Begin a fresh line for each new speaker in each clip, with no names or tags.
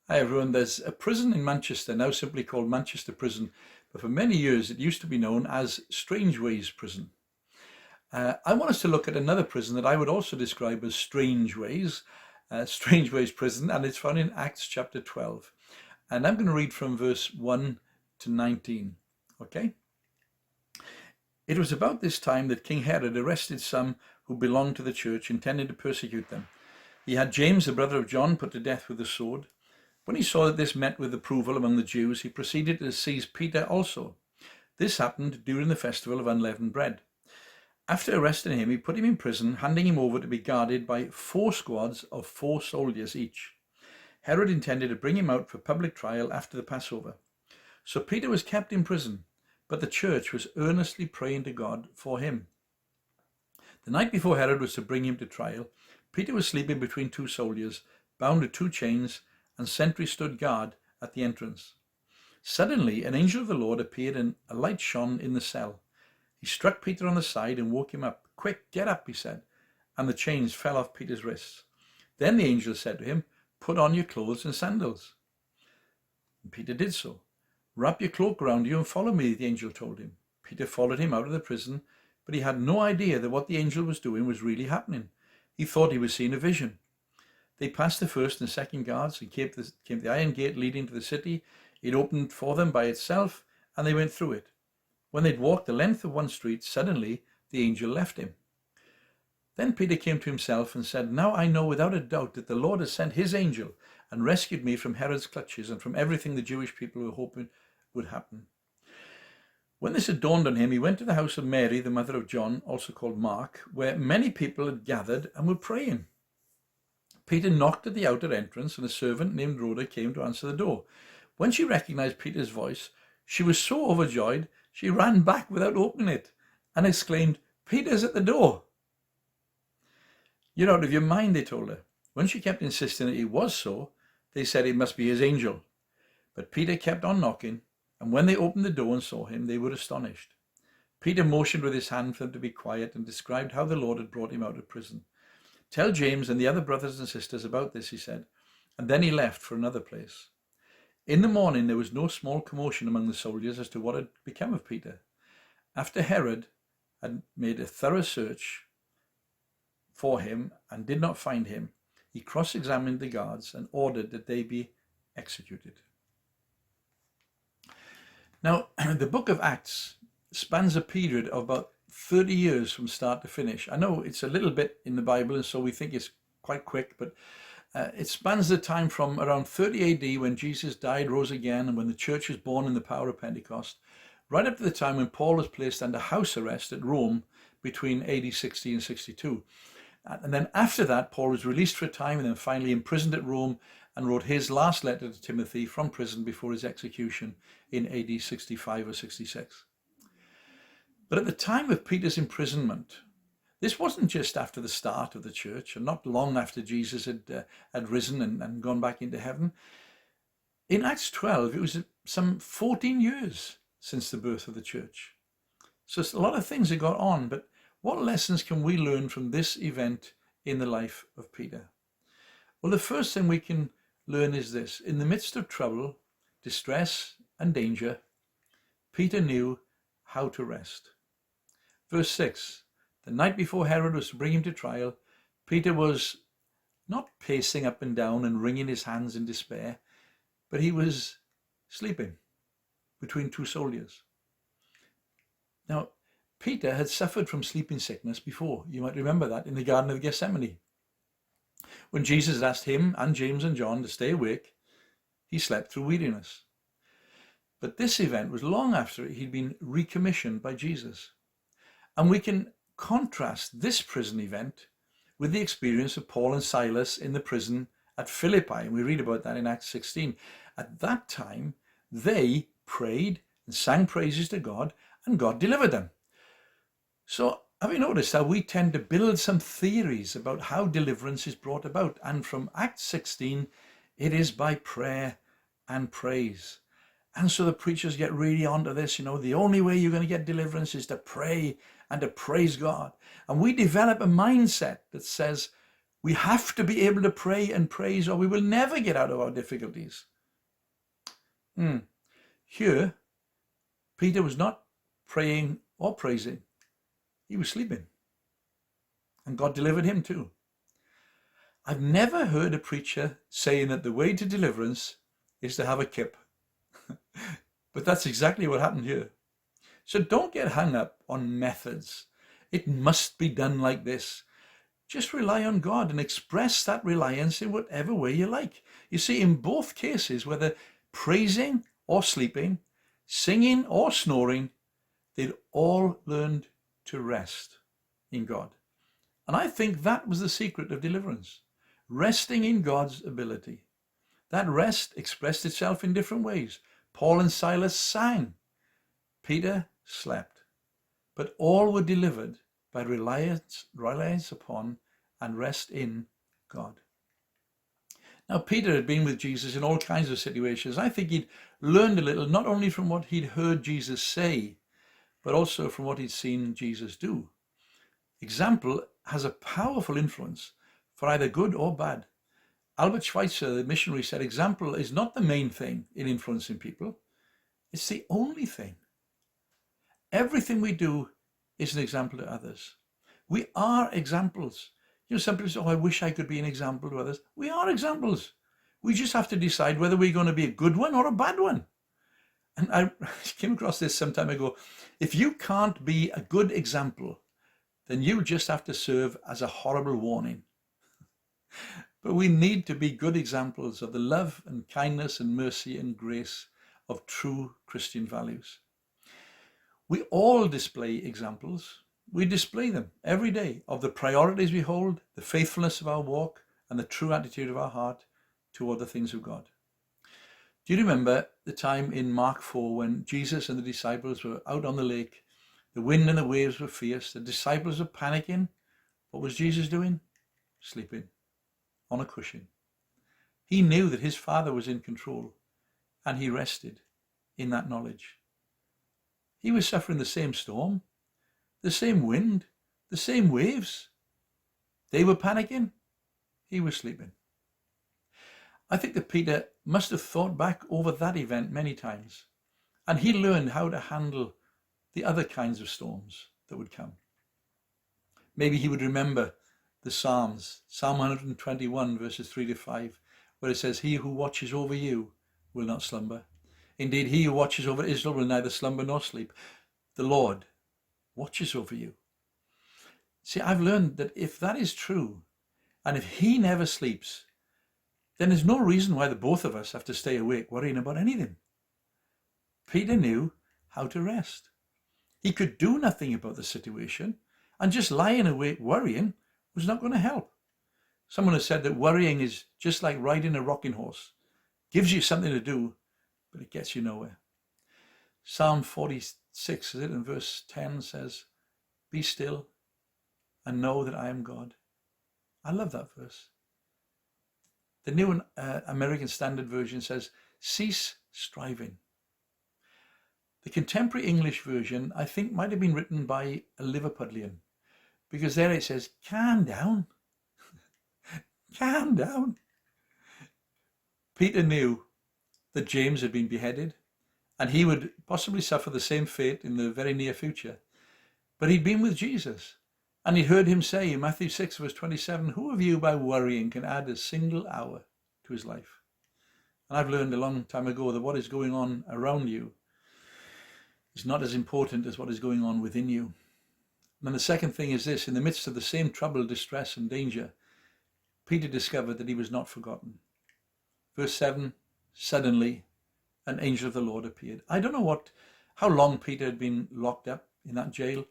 Hi everyone, there's a prison in Manchester, now simply called Manchester Prison, but for many years it used to be known as Strangeways Prison. I want us to look at another prison that I would also describe as Strangeways, Strangeways Prison, and it's found in Acts chapter 12. And I'm going to read from verse 1 to 19, okay? It was about this time that King Herod arrested some who belonged to the church, intending to persecute them. He had James, the brother of John, put to death with the sword. When he saw that this met with approval among the Jews, he proceeded to seize Peter also. This happened during the festival of unleavened bread. After arresting him, he put him in prison, handing him over to be guarded by 4 squads of 4 soldiers each. Herod intended to bring him out for public trial after the Passover. So Peter was kept in prison, but the church was earnestly praying to God for him. The night before Herod was to bring him to trial, Peter was sleeping between 2 soldiers, bound with 2 chains, and sentries stood guard at the entrance. Suddenly, an angel of the Lord appeared, and a light shone in the cell. He struck Peter on the side and woke him up. "Quick, get up," he said, and the chains fell off Peter's wrists. Then the angel said to him, "Put on your clothes and sandals." And Peter did so. "Wrap your cloak around you and follow me," the angel told him. Peter followed him out of the prison, but he had no idea that what the angel was doing was really happening. He thought he was seeing a vision. They passed the first and second guards and came to the iron gate leading to the city. It opened for them by itself, and they went through it. When they'd walked the length of one street, suddenly the angel left him. Then Peter came to himself and said, "Now I know without a doubt that the Lord has sent his angel and rescued me from Herod's clutches and from everything the Jewish people were hoping would happen." When this had dawned on him, he went to the house of Mary, the mother of John, also called Mark, where many people had gathered and were praying. Peter knocked at the outer entrance, and a servant named Rhoda came to answer the door. When she recognized Peter's voice, she was so overjoyed, she ran back without opening it and exclaimed, "Peter's at the door." "You're out of your mind," they told her. When she kept insisting that it was so, they said it must be his angel. But Peter kept on knocking, and when they opened the door and saw him, they were astonished. Peter motioned with his hand for them to be quiet and described how the Lord had brought him out of prison. "Tell James and the other brothers and sisters about this," he said, and then he left for another place. In the morning there was no small commotion among the soldiers as to what had become of Peter. After Herod had made a thorough search for him and did not find him, he cross-examined the guards and ordered that they be executed. Now, the book of Acts spans a period of about 30 years from start to finish. I know it's a little bit in the Bible, and so we think it's quite quick, but it spans the time from around 30 AD, when Jesus died, rose again, and when the church was born in the power of Pentecost, right up to the time when Paul was placed under house arrest at Rome between AD 60 and 62. And then after that, Paul was released for a time and then finally imprisoned at Rome and wrote his last letter to Timothy from prison before his execution in AD 65 or 66. But at the time of Peter's imprisonment, this wasn't just after the start of the church and not long after Jesus had risen and gone back into heaven. In Acts 12, it was some 14 years since the birth of the church. So a lot of things had gone on, but what lessons can we learn from this event in the life of Peter? Well, the first thing we can learn is this: in the midst of trouble, distress, and danger, Peter knew how to rest. Verse 6, the night before Herod was to bring him to trial, Peter was not pacing up and down and wringing his hands in despair, but he was sleeping between 2 soldiers. Now, Peter had suffered from sleeping sickness before. You might remember that in the Garden of Gethsemane. When Jesus asked him and James and John to stay awake, he slept through weariness. But this event was long after he'd been recommissioned by Jesus. And we can contrast this prison event with the experience of Paul and Silas in the prison at Philippi. And we read about that in Acts 16. At that time, they prayed and sang praises to God, and God delivered them. So have you noticed how we tend to build some theories about how deliverance is brought about? And from Acts 16, it is by prayer and praise. And so the preachers get really onto this, the only way you're going to get deliverance is to pray and to praise God. And we develop a mindset that says We have to be able to pray and praise, or we will never get out of our difficulties. Here, Peter was not praying or praising. He was sleeping. And God delivered him too. I've never heard a preacher saying that the way to deliverance is to have a kip. But that's exactly what happened here. So don't get hung up on methods. It must be done like this. Just rely on God and express that reliance in whatever way you like. You see, in both cases, whether praising or sleeping, singing or snoring, they'd all learned to rest in God. And I think that was the secret of deliverance. Resting in God's ability. That rest expressed itself in different ways. Paul and Silas sang. Peter slept. But all were delivered by reliance upon and rest in God. Now, Peter had been with Jesus in all kinds of situations. I think he'd learned a little, not only from what he'd heard Jesus say, but also from what he'd seen Jesus do. Example has a powerful influence for either good or bad. Albert Schweitzer, the missionary, said example is not the main thing in influencing people. It's the only thing. Everything we do is an example to others. We are examples. You know, some people say, oh, I wish I could be an example to others. We are examples. We just have to decide whether we're going to be a good one or a bad one. And I came across this some time ago. If you can't be a good example, then you just have to serve as a horrible warning. But we need to be good examples of the love and kindness and mercy and grace of true Christian values. We all display examples. We display them every day of the priorities we hold, the faithfulness of our walk, and the true attitude of our heart toward the things of God. Do you remember the time in Mark 4 when Jesus and the disciples were out on the lake? The wind and the waves were fierce. The disciples were panicking. What was Jesus doing? Sleeping on a cushion. He knew that his Father was in control, and he rested in that knowledge. He was suffering the same storm, the same wind, the same waves. They were panicking. He was sleeping. I think that Peter must have thought back over that event many times, and he learned how to handle the other kinds of storms that would come. Maybe he would remember the Psalms, Psalm 121 verses 3-5, where it says, he who watches over you will not slumber. Indeed, he who watches over Israel will neither slumber nor sleep. The Lord watches over you. See, I've learned that if that is true, and if he never sleeps, then there's no reason why the both of us have to stay awake worrying about anything. Peter knew how to rest. He could do nothing about the situation, and just lying awake worrying was not going to help. Someone has said that worrying is just like riding a rocking horse. Gives you something to do, but it gets you nowhere. Psalm 46, is it, in verse 10 says, be still and know that I am God. I love that verse. The New American Standard Version says, cease striving. The contemporary English version, I think, might have been written by a Liverpudlian, because there it says, calm down. Calm down. Peter knew that James had been beheaded, and he would possibly suffer the same fate in the very near future. But he'd been with Jesus, and he'd heard him say in Matthew 6 verse 27, who of you by worrying can add a single hour to his life? And I've learned a long time ago that what is going on around you is not as important as what is going on within you. And the second thing is this: in the midst of the same trouble, distress and danger, Peter discovered that he was not forgotten. Verse 7, suddenly an angel of the Lord appeared. I don't know how long Peter had been locked up in that jail.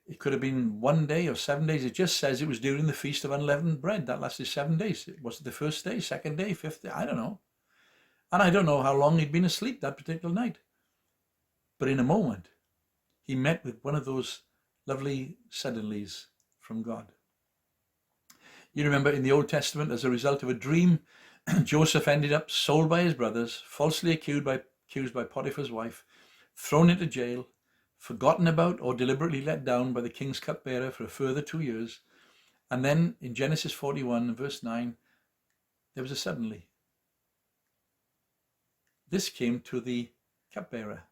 It could have been 1 day or 7 days. It just says it was during the Feast of Unleavened Bread. That lasted 7 days. Was it the first day, second day, fifth day? I don't know. And I don't know how long he'd been asleep that particular night. But in a moment, he met with one of those lovely suddenlies from God. You remember in the Old Testament, as a result of a dream, Joseph ended up sold by his brothers, falsely accused by Potiphar's wife, thrown into jail, forgotten about or deliberately let down by the king's cupbearer for a further 2 years. And then in Genesis 41 verse 9, there was a suddenly. This came to the cupbearer.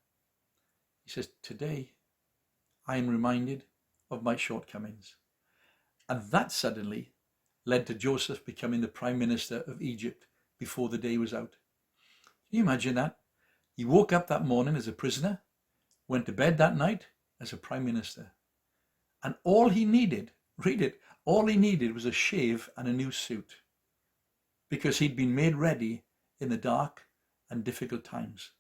He says, today I am reminded of my shortcomings. And that suddenly led to Joseph becoming the prime minister of Egypt before the day was out. Can you imagine that? He woke up that morning as a prisoner, went to bed that night as a prime minister. And all he needed, read it, all he needed was a shave and a new suit, because he'd been made ready in the dark and difficult times.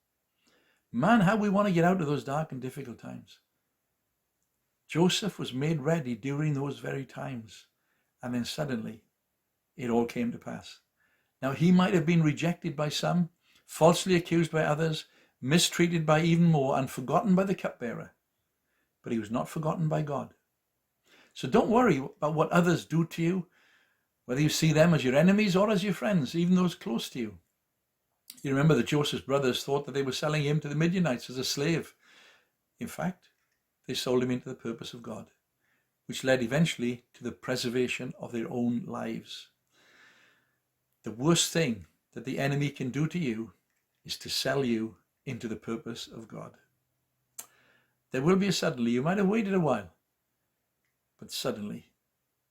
Man, how we want to get out of those dark and difficult times. Joseph was made ready during those very times. And then suddenly it all came to pass. Now he might have been rejected by some, falsely accused by others, mistreated by even more, and forgotten by the cupbearer. But he was not forgotten by God. So don't worry about what others do to you, whether you see them as your enemies or as your friends, even those close to you. You remember that Joseph's brothers thought that they were selling him to the Midianites as a slave. In fact, they sold him into the purpose of God, which led eventually to the preservation of their own lives. The worst thing that the enemy can do to you is to sell you into the purpose of God. There will be a suddenly. You might have waited a while, but suddenly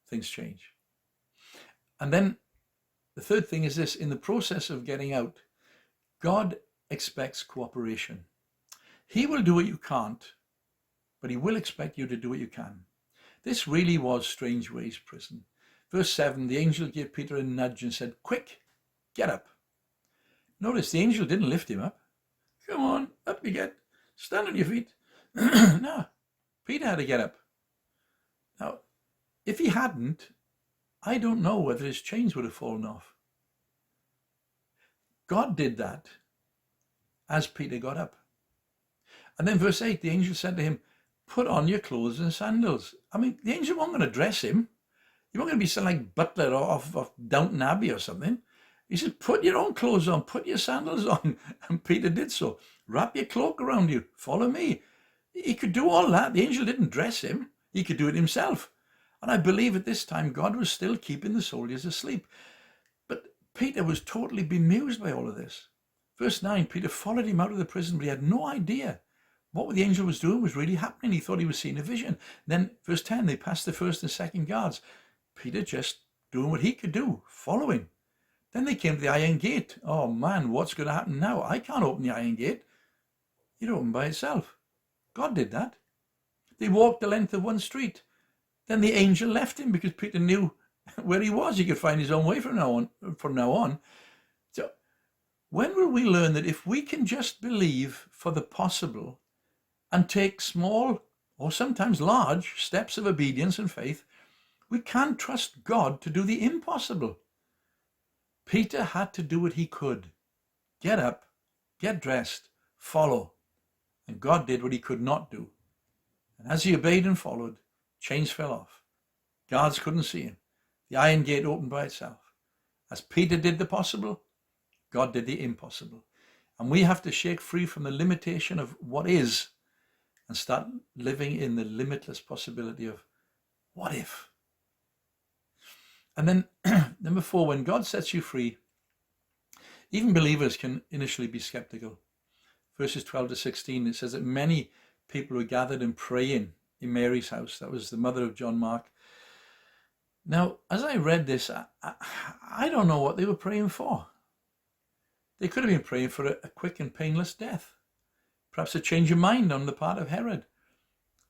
things change. And then the third thing is this: in the process of getting out, God expects cooperation. He will do what you can't, but he will expect you to do what you can. This really was Strangeways Prison. Verse 7, the angel gave Peter a nudge and said, quick, get up. Notice the angel didn't lift him up. Come on, up you get. Stand on your feet. No, Peter had to get up. Now, if he hadn't, I don't know whether his chains would have fallen off. God did that as Peter got up. And then verse 8, the angel said to him, put on your clothes and sandals. I mean, the angel wasn't going to dress him. He wasn't going to be something like butler of Downton Abbey or something. He said, put your own clothes on, put your sandals on. And Peter did so. Wrap your cloak around you. Follow me. He could do all that. The angel didn't dress him. He could do it himself. And I believe at this time, God was still keeping the soldiers asleep. But Peter was totally bemused by all of this. Verse 9, Peter followed him out of the prison, but he had no idea what the angel was doing was really happening. He thought he was seeing a vision. Then verse 10, they passed the first and second guards. Peter just doing what he could do, following. Then they came to the iron gate. Oh man, what's going to happen now? I can't open the iron gate. It opened by itself. God did that. They walked the length of one street. Then the angel left him because Peter knew where he was. He could find his own way from now on. So when will we learn that if we can just believe for the possible and take small or sometimes large steps of obedience and faith, we can trust God to do the impossible? Peter had to do what he could. Get up, get dressed, follow. And God did what he could not do. And as he obeyed and followed, chains fell off. Guards couldn't see him. The iron gate opened by itself. As Peter did the possible, God did the impossible. And we have to shake free from the limitation of what is and start living in the limitless possibility of what if. And then number 4, when God sets you free, even believers can initially be skeptical. Verses 12 to 16, it says that many people were gathered and praying in Mary's house. That was the mother of John Mark. Now, as I read this, I don't know what they were praying for. They could have been praying for a quick and painless death. Perhaps a change of mind on the part of Herod.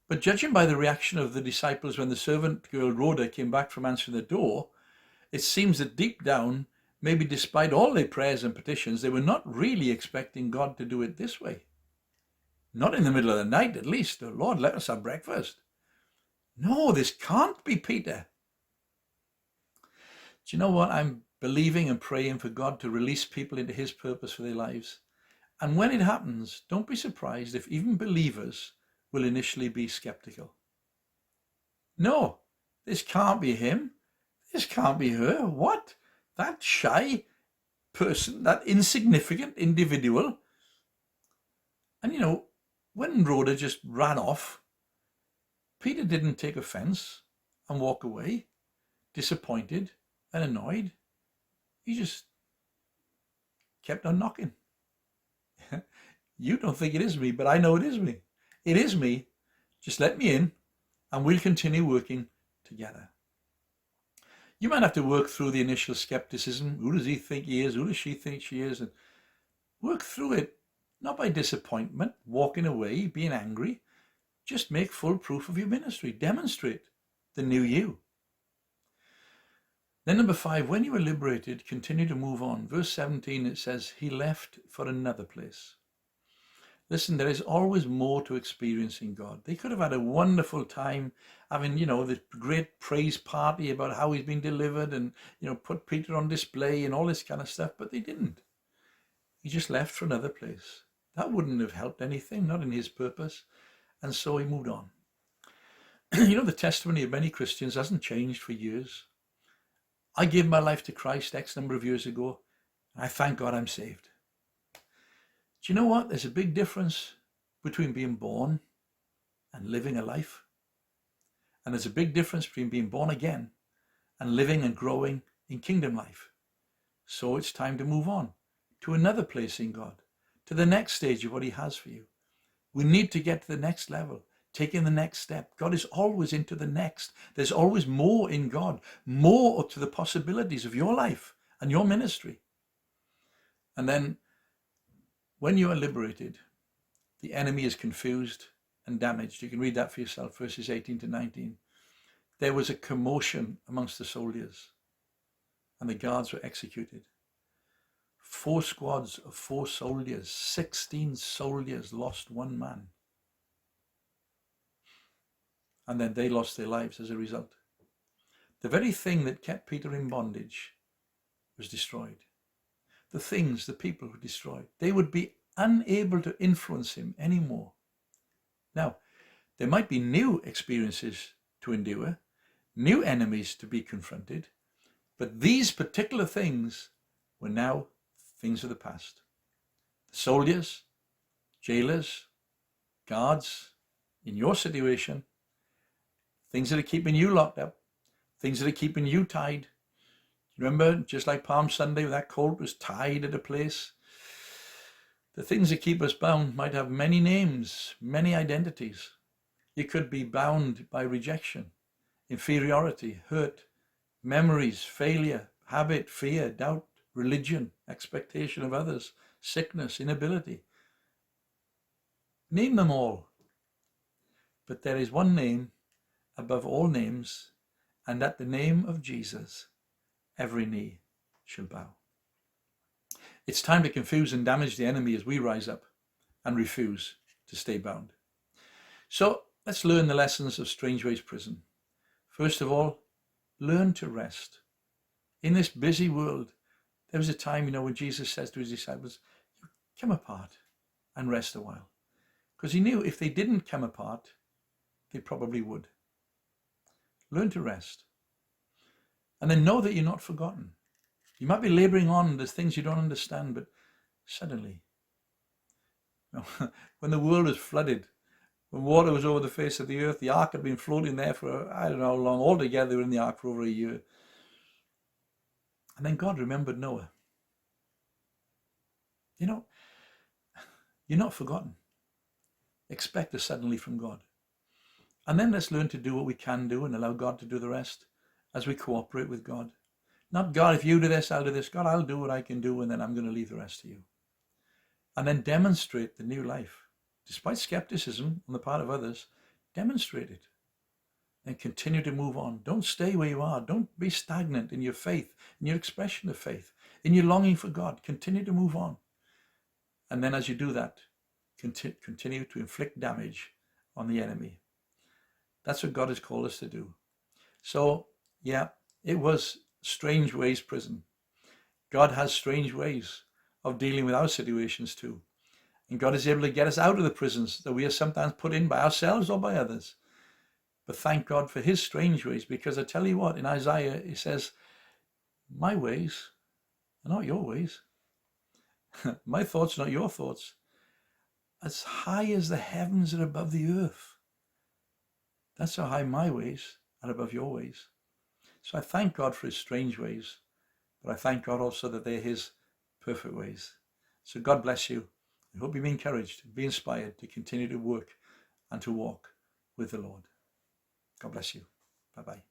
But judging by the reaction of the disciples when the servant girl Rhoda came back from answering the door, it seems that deep down, maybe despite all their prayers and petitions, they were not really expecting God to do it this way. Not in the middle of the night, at least. Oh, Lord, let us have breakfast. No, this can't be Peter. Do you know what? I'm believing and praying for God to release people into his purpose for their lives. And when it happens, don't be surprised if even believers will initially be skeptical. No, this can't be him. This can't be her. What? That shy person, that insignificant individual. And you know, when Rhoda just ran off, Peter didn't take offense and walk away. disappointed and annoyed, he just kept on knocking. You don't think it is me, but I know it is me. It is me. Just let me in and we'll continue working together. You might have to work through the initial skepticism. Who does he think he is? Who does she think she is? And work through it, not by disappointment, walking away, being angry. Just make full proof of your ministry. Demonstrate the new you. Then number 5, when you were liberated, continue to move on. Verse 17, it says, he left for another place. Listen, there is always more to experiencing God. They could have had a wonderful time having, the great praise party about how he's been delivered and, put Peter on display and all this kind of stuff, but they didn't. He just left for another place. That wouldn't have helped anything, not in his purpose. And so he moved on. The testimony of many Christians hasn't changed for years. I gave my life to Christ X number of years ago. And I thank God I'm saved. Do you know what? There's a big difference between being born and living a life. And there's a big difference between being born again and living and growing in kingdom life. So it's time to move on to another place in God, to the next stage of what he has for you. We need to get to the next level, taking the next step. God is always into the next. There's always more in God, more to the possibilities of your life and your ministry. And then when you are liberated, the enemy is confused and damaged. You can read that for yourself, verses 18 to 19. There was a commotion amongst the soldiers, and the guards were executed. 4 squads of 4 soldiers, 16 soldiers lost 1 man. And then they lost their lives as a result. The very thing that kept Peter in bondage was destroyed. The things, the people were destroyed. They would be unable to influence him anymore. Now, there might be new experiences to endure, new enemies to be confronted, but these particular things were now things of the past. The soldiers, jailers, guards, in your situation, things that are keeping you locked up, things that are keeping you tied. Remember, just like Palm Sunday, that colt was tied at a place. The things that keep us bound might have many names, many identities. You could be bound by rejection, inferiority, hurt, memories, failure, habit, fear, doubt, religion, expectation of others, sickness, inability. Name them all. But there is one name above all names, and at the name of Jesus, every knee shall bow. It's time to confuse and damage the enemy as we rise up and refuse to stay bound. So let's learn the lessons of Strangeways Prison. First of all, learn to rest. In this busy world, there was a time, when Jesus says to his disciples, come apart and rest a while. Because he knew if they didn't come apart, they probably would. Learn to rest. And then know that you're not forgotten. You might be laboring on, there's things you don't understand, but suddenly, when the world was flooded, when water was over the face of the earth, the ark had been floating there for, I don't know how long, altogether they were in the ark for over a year. And then God remembered Noah. You're not forgotten. Expect a suddenly from God. And then let's learn to do what we can do and allow God to do the rest as we cooperate with God. Not God, if you do this, I'll do this. God, I'll do what I can do, and then I'm going to leave the rest to you. And then demonstrate the new life. Despite skepticism on the part of others, demonstrate it. And continue to move on. Don't stay where you are. Don't be stagnant in your faith, in your expression of faith, in your longing for God. Continue to move on. And then as you do that, continue to inflict damage on the enemy. That's what God has called us to do. So, yeah, it was Strangeways Prison. God has strange ways of dealing with our situations too. And God is able to get us out of the prisons that we are sometimes put in by ourselves or by others. But thank God for his strange ways, because I tell you what, in Isaiah, he says, my ways are not your ways. My thoughts are not your thoughts. As high as the heavens are above the earth. That's how high my ways are above your ways. So I thank God for his strange ways, but I thank God also that they're his perfect ways. So God bless you. I hope you be encouraged, be inspired to continue to work and to walk with the Lord. God bless you. Bye-bye.